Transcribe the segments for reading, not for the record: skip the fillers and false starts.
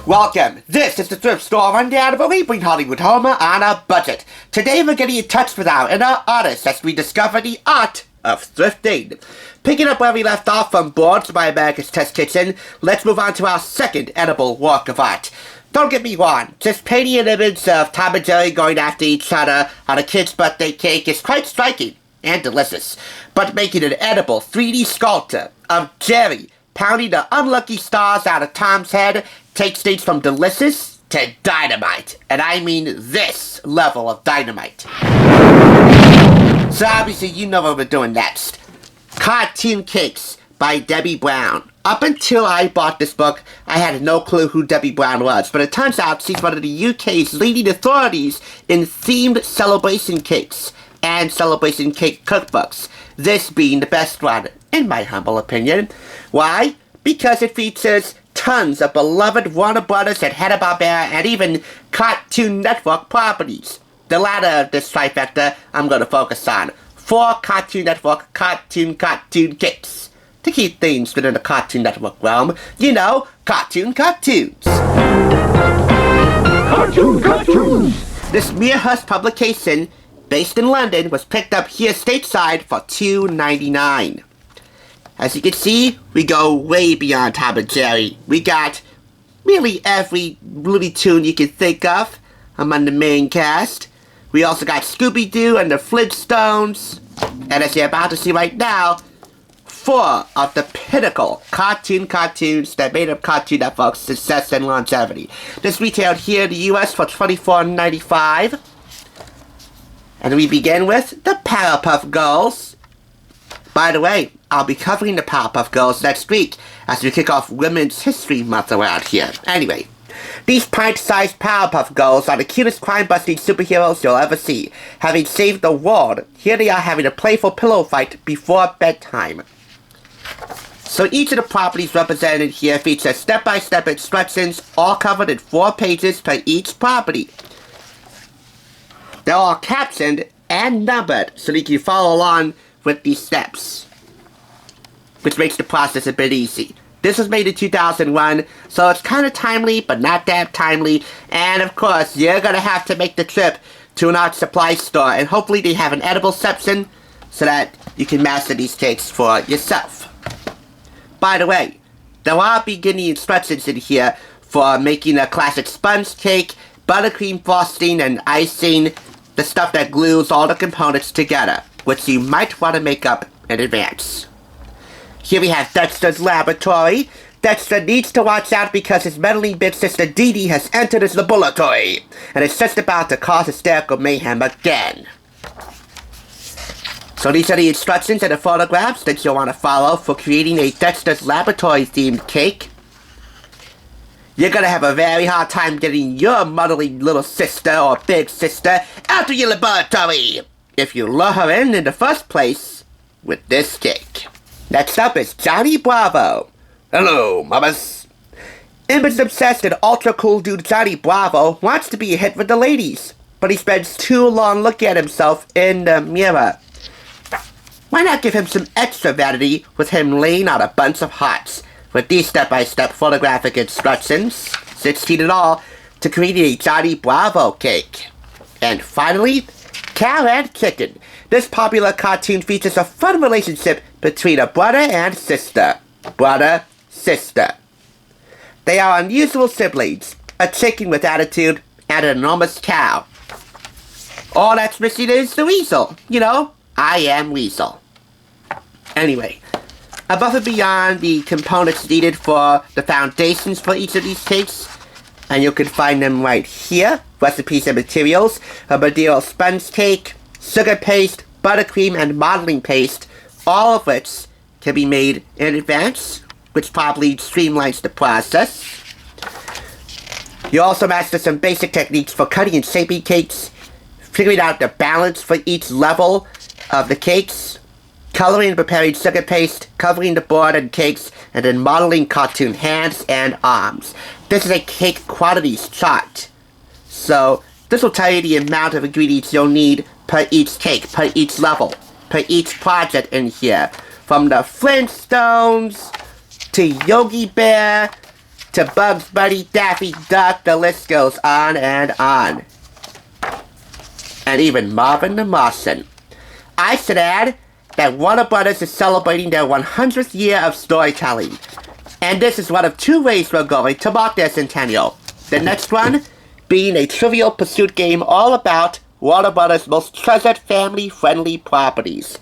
Welcome. This is the Thrift Store Rundown, where we bring Hollywood home on a budget. Today we're getting in touch with our inner artist as we discover the art of thrifting. Picking up where we left off from Boards by America's Test Kitchen, let's move on to our second edible work of art. Don't get me wrong, just painting an image of Tom and Jerry going after each other on a kid's birthday cake is quite striking and delicious. But making an edible 3D sculpture of Jerry pounding the unlucky stars out of Tom's head takes things from delicious to dynamite. And I mean this level of dynamite. So obviously you know what we're doing next. Cartoon Cakes by Debbie Brown. Up until I bought this book, I had no clue who Debbie Brown was, but it turns out she's one of the UK's leading authorities in themed celebration cakes and celebration cake cookbooks, this being the best one, in my humble opinion. Why? Because it features tons of beloved Warner Brothers and Hanna-Barbera and even Cartoon Network properties. The latter of this trifecta I'm going to focus on. 4 Cartoon Network cartoon cakes. To keep things within the Cartoon Network realm, you know, Cartoons. Cartoons! This Merehurst publication, based in London, was picked up here stateside for $2.99. As you can see, we go way beyond Tom and Jerry. We got really every Looney Tune you can think of among the main cast. We also got Scooby-Doo and the Flintstones. And as you're about to see right now, 4 of the pinnacle cartoons that made up Cartoon Network's success and longevity. This retailed here in the US for $24.95. And we begin with the Powerpuff Girls. By the way, I'll be covering the Powerpuff Girls next week as we kick off Women's History Month around here. Anyway, these pint-sized Powerpuff Girls are the cutest crime-busting superheroes you'll ever see. Having saved the world, here they are having a playful pillow fight before bedtime. So each of the properties represented here feature step-by-step instructions, all covered in 4 pages per each property. They're all captioned and numbered so that you can follow along with these steps, which makes the process a bit easy. This was made in 2001, so it's kind of timely, but not that timely. And of course, you're gonna have to make the trip to an art supply store, and hopefully they have an edible section so that you can master these cakes for yourself. By the way, there are beginning instructions in here for making a classic sponge cake, buttercream frosting, and icing, the stuff that glues all the components together, which you might want to make up in advance. Here we have Dexter's laboratory. Dexter needs to watch out because his meddling big sister Dee Dee has entered his laboratory, and is just about to cause hysterical mayhem again. So these are the instructions and the photographs that you'll want to follow for creating a Dexter's Laboratory themed cake. You're gonna have a very hard time getting your muddling little sister or big sister out of your laboratory if you lure her in the first place with this cake. Next up is Johnny Bravo. Hello, mamas. Image-obsessed and ultra-cool dude Johnny Bravo wants to be a hit with the ladies, but he spends too long looking at himself in the mirror. Why not give him some extra vanity with him laying on a bunch of hearts, with these step-by-step photographic instructions, 16 in all, to create a Johnny Bravo cake. And finally, Cow and Chicken. This popular cartoon features a fun relationship between a brother and sister. Brother, sister. They are unusual siblings, a chicken with attitude and an enormous cow. All that's missing is the weasel. You know, I am Weasel. Anyway, above and beyond the components needed for the foundations for each of these cakes, and you can find them right here, recipes and materials, a Madeira sponge cake, sugar paste, buttercream, and modeling paste, all of which can be made in advance, which probably streamlines the process. You also master some basic techniques for cutting and shaping cakes, figuring out the balance for each level of the cakes, coloring and preparing sugar paste, covering the board and cakes, and then modeling cartoon hands and arms. This is a cake quantities chart. So this will tell you the amount of ingredients you'll need per each cake, per each level, per each project in here. From the Flintstones, to Yogi Bear, to Bugs Bunny, Daffy Duck, the list goes on and on. And even Marvin the Martian. I should add that Warner Brothers is celebrating their 100th year of storytelling. And this is one of two ways we're going to mark their centennial. The next one being a Trivial Pursuit game all about Warner Brothers' most treasured family-friendly properties.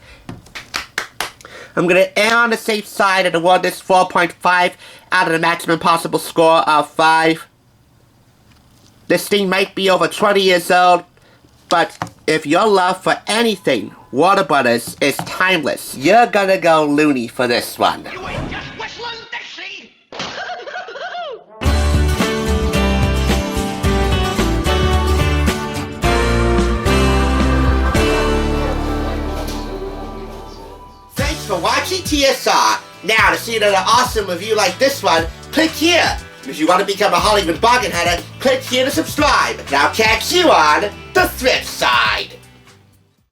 I'm going to err on the safe side and award this 4.5 out of the maximum possible score of 5. This thing might be over 20 years old, but if your love for anything Warner Brothers is timeless, you're gonna go loony for this one. You ain't just whistling Dixie! Thanks for watching TSR. Now, to see another awesome review like this one, click here. If you want to become a Hollywood bargain hunter, click here to subscribe. And I'll catch you on the thrift side.